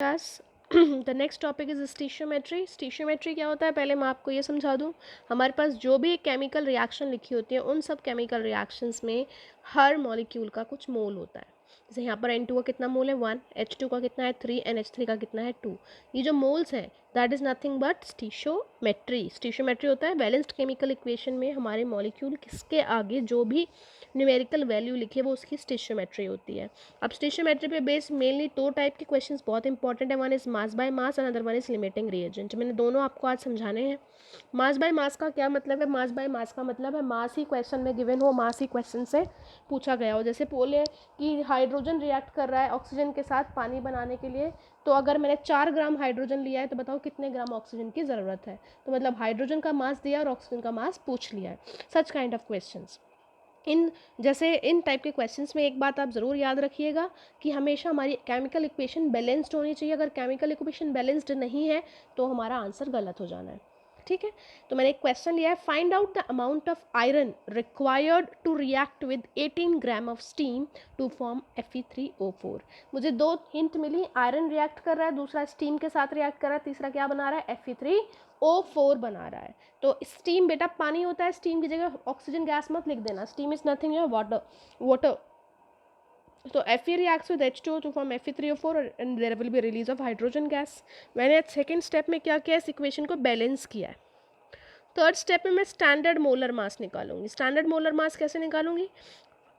Class the next topic is stoichiometry. Stoichiometry क्या होता है, पहले मैं आपको ये समझा दूं। हमारे पास जो भी केमिकल रिएक्शन लिखी होती है उन सब केमिकल रिएक्शंस में हर मॉलिक्यूल का कुछ मोल होता है। जैसे यहाँ पर N2 का कितना मोल है 1, H2 का कितना है 3, NH3 का कितना है 2। ये जो मोल्स है दैट इज़ नथिंग बट स्टीशियोमेट्री। स्टीशियोमेट्री होता है बैलेंस्ड केमिकल इक्वेशन में हमारे मॉलिक्यूल किसके आगे जो भी न्यूमेरिकल वैल्यू लिखे वो उसकी स्टीशियोमेट्री होती है। अब स्टीशियोमेट्री पे बेस्ड मेनली दो टाइप के क्वेश्चंस बहुत इंपॉर्टेंट है, one is mass by mass and other one is limiting reagent. मैंने दोनों आपको आज समझाने हैं। मास बाय मास का क्या मतलब है? मास बाय मास का मतलब है मास ही क्वेश्चन में गिवन हो, मास ही क्वेश्चन से पूछा गया हो। जैसे बोले कि हाइड्रोजन रिएक्ट कर रहा है ऑक्सीजन के साथ पानी बनाने के लिए, तो अगर मैंने 4 ग्राम हाइड्रोजन लिया है तो बताओ कितने ग्राम ऑक्सीजन की ज़रूरत है। तो मतलब हाइड्रोजन का मास दिया और ऑक्सीजन का मास पूछ लिया है। Such kind of questions in type के क्वेश्चंस में एक बात आप ज़रूर याद रखिएगा कि हमेशा हमारी केमिकल इक्वेशन बैलेंस्ड होनी चाहिए। अगर केमिकल इक्वेशन बैलेंस्ड नहीं है तो हमारा आंसर गलत हो जाना है। ठीक है, तो मैंने एक क्वेश्चन लिया है, find out the amount of iron required to react with 18 gram of steam to form Fe3O4। मुझे दो हिंट मिली, आयरन रिएक्ट कर रहा है, दूसरा स्टीम के साथ रिएक्ट कर रहा है, तीसरा क्या बना रहा है? Fe3O4 बना रहा है। तो स्टीम बेटा पानी होता है, स्टीम की जगह ऑक्सीजन गैस मत लिख देना, steam is nothing your water. तो Fe reacts with H2O to form Fe3O4 and there will be release of hydrogen gas। मैंने सेकेंड स्टेप में क्या किया, इस इक्वेशन को बैलेंस किया है। थर्ड स्टेप में मैं स्टैंडर्ड मोलर मास निकालूंगी। स्टैंडर्ड मोलर मास कैसे निकालूंगी?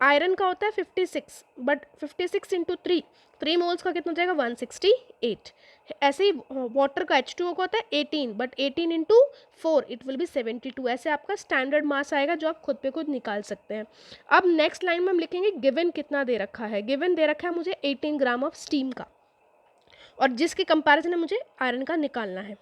आयरन का होता है 56, बट 56 इंटू 3 मोल्स का कितना हो जाएगा? 168। ऐसे ही वाटर का H2O का होता है 18, but 18 into 4 it will be 72। ऐसे आपका स्टैंडर्ड मास आएगा जो आप खुद पे खुद निकाल सकते हैं। अब नेक्स्ट लाइन में हम लिखेंगे गिवन कितना दे रखा है। गिवन दे रखा है मुझे 18 ग्राम ऑफ स्टीम का, और जिसके कंपैरिजन में मुझे आयरन का निकालना है।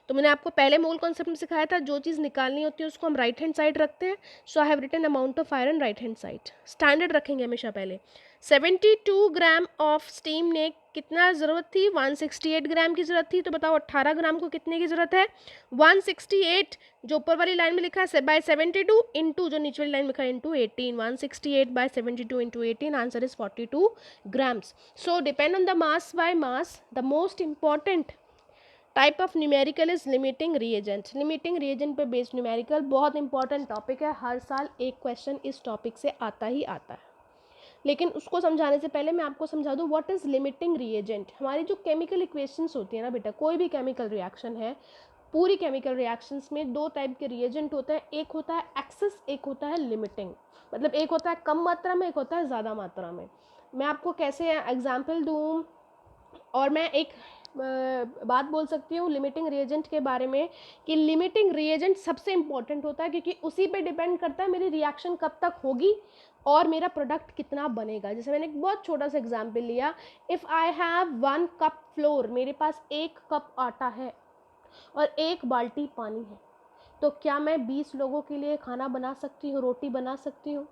तो मैंने आपको पहले मोल कॉन्सेप्ट में सिखाया था, जो चीज़ निकालनी होती है उसको हम राइट हैंड साइड रखते हैं। So I have written amount of iron right hand side. Standard रखेंगे हमेशा पहले। 72 ग्राम ऑफ स्टीम ने कितना ज़रूरत थी? 168 ग्राम की ज़रूरत थी। तो बताओ 18 ग्राम को कितने की ज़रूरत है? 168, जो ऊपर वाली लाइन में लिखा है बाय 72 इंटू जो नीचे वाली लाइन में लिखा है into 18। 168 by 72 into 18, answer is 42 grams। So depend on the mass by mass, the most important type of numerical is limiting reagent. Limiting reagent पे बेस्ड न्यूमेरिकल बहुत इंपॉर्टेंट टॉपिक है, हर साल एक क्वेश्चन इस टॉपिक से आता ही आता है। लेकिन उसको समझाने से पहले मैं आपको समझा दूँ व्हाट इज लिमिटिंग रिएजेंट। हमारी जो केमिकल इक्वेशंस होती है ना बेटा, कोई भी केमिकल रिएक्शन है, पूरी केमिकल रिएक्शंस में दो टाइप के रिएजेंट होते हैं, एक होता है एक्सेस, एक होता है लिमिटिंग। मतलब एक होता है कम मात्रा में, एक होता है ज़्यादा मात्रा में। मैं आपको कैसे एग्जाम्पल दूँ, और मैं एक बात बोल सकती हूँ लिमिटिंग रिएजेंट के बारे में कि लिमिटिंग रिएजेंट सबसे इंपॉर्टेंट होता है, क्योंकि उसी पे डिपेंड करता है मेरी रिएक्शन कब तक होगी और मेरा प्रोडक्ट कितना बनेगा। जैसे मैंने एक बहुत छोटा सा एग्जांपल लिया, if I have 1 cup floor, मेरे पास 1 कप आटा है और 1 बाल्टी पानी है, तो क्या मैं 20 लोगों के लिए खाना बना सकती हूँ, रोटी बना सकती हूँ?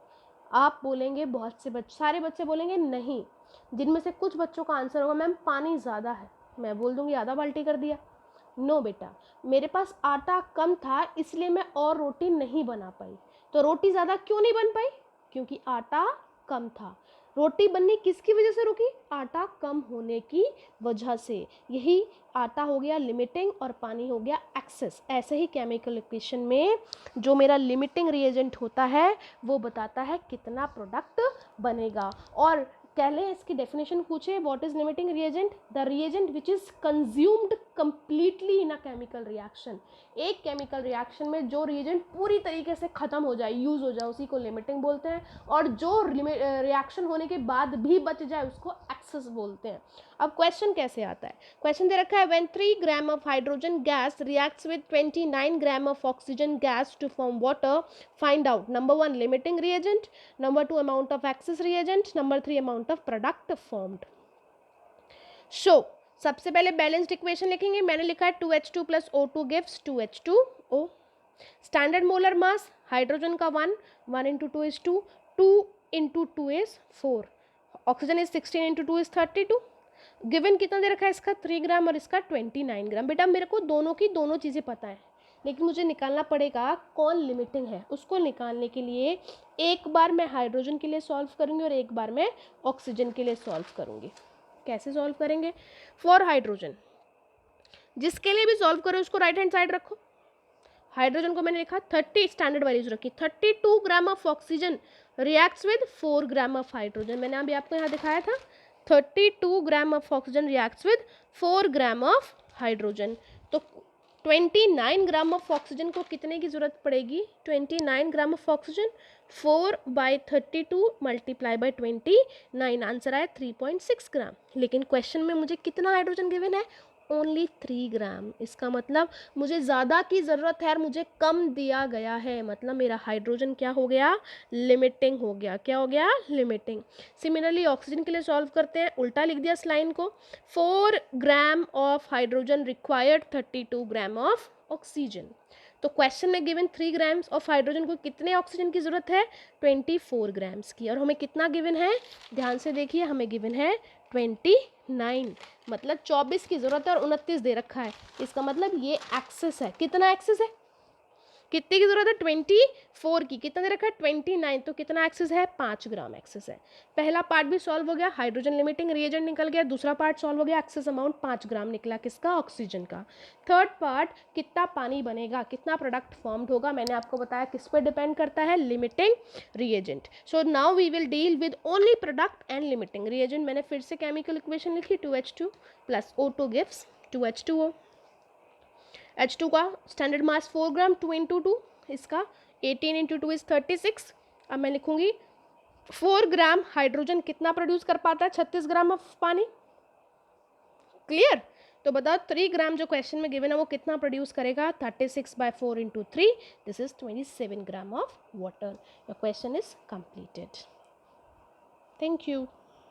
आप बोलेंगे, बहुत से बच्चे, सारे बच्चे बोलेंगे नहीं। जिनमें से कुछ बच्चों का आंसर होगा मैम पानी ज़्यादा है। मैं बोल दूंगी आधा बाल्टी कर दिया। नो बेटा, मेरे पास आटा कम था इसलिए मैं और रोटी नहीं बना पाई। तो रोटी ज़्यादा क्यों नहीं बन पाई? क्योंकि आटा कम था। रोटी बननी किसकी वजह से रुकी? आटा कम होने की वजह से। यही आटा हो गया लिमिटिंग और पानी हो गया एक्सेस। ऐसे ही केमिकल इक्वेशन में जो मेरा लिमिटिंग रिएजेंट होता है वो बताता है कितना प्रोडक्ट बनेगा। और पहले इसकी डेफिनेशन पूछे, what is limiting reagent? The reagent which is consumed completely in a chemical reaction. एक केमिकल रिएक्शन में जो रिएजेंट पूरी तरीके से खत्म हो जाए, यूज हो जाए, उसी को लिमिटिंग बोलते हैं। और जो रिएक्शन होने के बाद भी बच जाए उसको एक्सेस बोलते हैं। अब क्वेश्चन कैसे आता है? क्वेश्चन दे रखा है, when 3 gram of hydrogen gas reacts with 29 gram of oxygen gas to form water, find out number 1 limiting reagent, number 2 amount of excess reagent, number 3 amount of product formed. So सबसे पहले balanced equation लिखेंगे। मैंने लिखा है 2H2 plus O2 gives 2H2O। Standard molar mass hydrogen का 1, 1 into 2 is 2, 2 into 2 is 4, oxygen is 16 into 2 is 32। Given कितना दे रखा है? इसका 3 ग्राम और इसका 29 ग्राम। बेटा मेरे को दोनों की दोनों चीज़ें पता है, लेकिन मुझे निकालना पड़ेगा कौन लिमिटिंग है। उसको निकालने के लिए एक बार मैं हाइड्रोजन के लिए सॉल्व करूंगी और एक बार मैं ऑक्सीजन के लिए सॉल्व करूंगी। कैसे सॉल्व करेंगे? फॉर हाइड्रोजन, जिसके लिए भी सॉल्व करो उसको राइट हैंड साइड रखो। हाइड्रोजन को मैंने लिखा 30, स्टैंडर्ड वैल्यूज रखी, 32 ग्राम of oxygen reacts with 4 gram of hydrogen. मैंने अभी आपको यहाँ दिखाया था 32 ग्राम of oxygen reacts with 4 gram of hydrogen. तो 29 ग्राम ऑफ ऑक्सीजन को कितने की जरूरत पड़ेगी? 29 gram of oxygen, 4/32 multiply by 29, answer आया 3.6 ग्राम। लेकिन क्वेश्चन में मुझे कितना हाइड्रोजन गिवन है? ओनली 3 ग्राम। इसका मतलब मुझे ज़्यादा की ज़रूरत है और मुझे कम दिया गया है, मतलब मेरा हाइड्रोजन क्या हो गया? लिमिटिंग हो गया। क्या हो गया? लिमिटिंग। सिमिलरली ऑक्सीजन के लिए सॉल्व करते हैं, उल्टा लिख दिया इस लाइन को, 4 ग्राम of hydrogen required 32 gram of oxygen. तो क्वेश्चन में गिवन 3 ग्राम्स ऑफ हाइड्रोजन को कितने ऑक्सीजन की ज़रूरत है? 24 ग्राम्स की। और हमें कितना गिवन है? ध्यान से देखिए, हमें गिवन है 29, मतलब 24 की ज़रूरत है और 29 दे रखा है। इसका मतलब ये एक्सेस है। कितना एक्सेस है? कितने की जरूरत है? 24 की। कितना दे रखा है? 29। तो कितना एक्सेस है? 5 ग्राम एक्सेस है। पहला पार्ट भी सॉल्व हो गया, हाइड्रोजन लिमिटिंग रिएजेंट निकल गया। दूसरा पार्ट सॉल्व हो गया, एक्सेस अमाउंट 5 ग्राम निकला। किसका? ऑक्सीजन का। थर्ड पार्ट, कितना पानी बनेगा, कितना प्रोडक्ट फॉर्म्ड होगा, मैंने आपको बताया किस पर डिपेंड करता है? Limiting reagent. So now we will deal with only product and limiting reagent. मैंने फिर से केमिकल इक्वेशन लिखी, 2H2 plus O2 gives 2H2O। H2 का स्टैंडर्ड मास 4 ग्राम, 2 इंटू 2, इसका 18 इंटू 2 इज 36। अब मैं लिखूंगी 4 ग्राम हाइड्रोजन कितना प्रोड्यूस कर पाता है? 36 ग्राम ऑफ पानी। क्लियर? तो बताओ 3 ग्राम जो क्वेश्चन में गिवन है वो कितना प्रोड्यूस करेगा? 36/4 into 3, this is 27 gram of water. Your question is completed. Thank you.